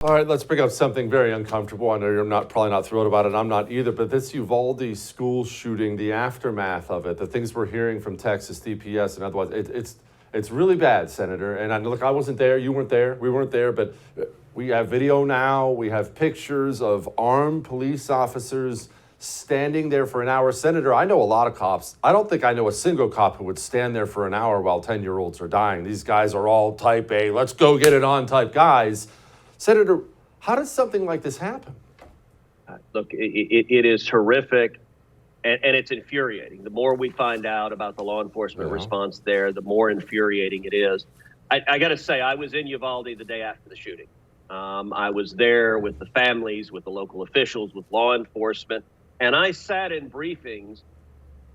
All right, let's bring up something very uncomfortable. I know you're probably not thrilled about it. I'm not either. But this Uvalde school shooting, the aftermath of it, the things we're hearing from Texas DPS and otherwise, it's really bad, Senator. And look, I wasn't there. You weren't there. We weren't there. But we have video now. We have pictures of armed police officers standing there for an hour. Senator, I know a lot of cops. I don't think I know a single cop who would stand there for an hour while 10-year-olds are dying. These guys are all type A, let's go get it on type guys. Senator, how does something like this happen? Look, it is horrific, and it's infuriating. The more we find out about the law enforcement response there, the more infuriating it is. I got to say, I was in Uvalde the day after the shooting. I was there with the families, with the local officials, with law enforcement, and I sat in briefings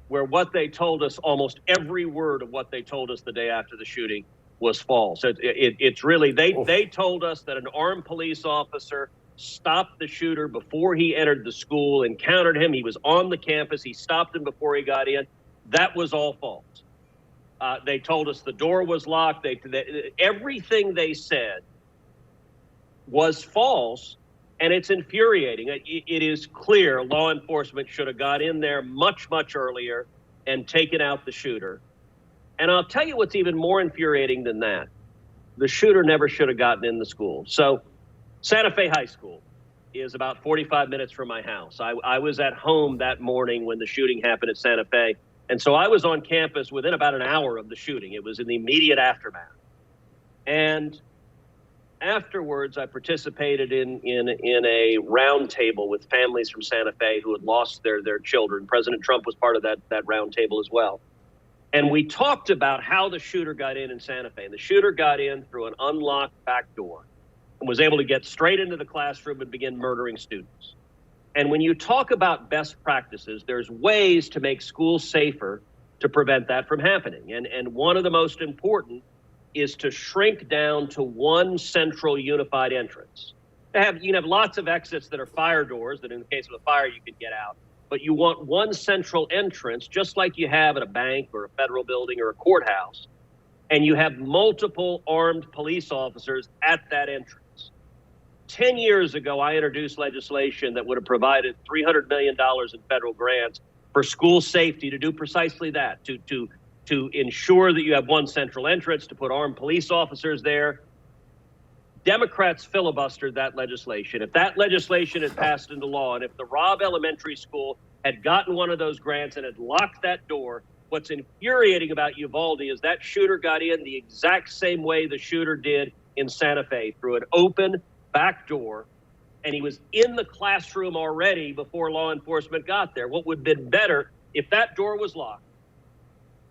where what they told us, almost every word of what they told us the day after the shooting, was false. It's really, they told us that an armed police officer stopped the shooter before he entered the school, encountered him. He was on the campus. He stopped him before he got in. That was all false. They told us the door was locked. Everything they said was false, and it's infuriating. It is clear law enforcement should have got in there much, much earlier and taken out the shooter. And I'll tell you what's even more infuriating than that. The shooter never should have gotten in the school. So Santa Fe High School is about 45 minutes from my house. I was at home that morning when the shooting happened at Santa Fe. And so I was on campus within about an hour of the shooting. It was in the immediate aftermath. And afterwards, I participated in a round table with families from Santa Fe who had lost their children. President Trump was part of that round table as well. And we talked about how the shooter got in Santa Fe. And the shooter got in through an unlocked back door and was able to get straight into the classroom and begin murdering students. And when you talk about best practices, there's ways to make schools safer to prevent that from happening. And one of the most important is to shrink down to one central unified entrance. You can have lots of exits that are fire doors that in the case of a fire you could get out. But you want one central entrance, just like you have at a bank or a federal building or a courthouse, and you have multiple armed police officers at that entrance. 10 years ago, I introduced legislation that would have provided $300 million in federal grants for school safety to do precisely that, to ensure that you have one central entrance, to put armed police officers there. Democrats filibustered that legislation. If that legislation had passed into law, and if the Robb Elementary School had gotten one of those grants and had locked that door, what's infuriating about Uvalde is that shooter got in the exact same way the shooter did in Santa Fe, through an open back door, and he was in the classroom already before law enforcement got there. What would have been better if that door was locked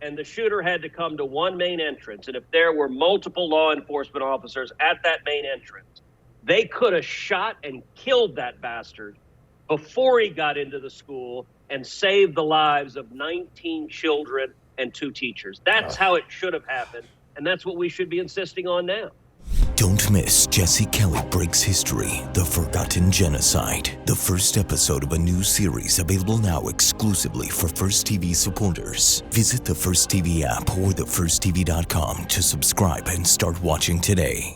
and the shooter had to come to one main entrance, and if there were multiple law enforcement officers at that main entrance, they could have shot and killed that bastard before he got into the school and saved the lives of 19 children and 2 teachers. That's how it should have happened, and that's what we should be insisting on now. Don't miss Jesse Kelly Breaks History, The Forgotten Genocide, the first episode of a new series available now exclusively for First TV supporters. Visit the First TV app or thefirsttv.com to subscribe and start watching today.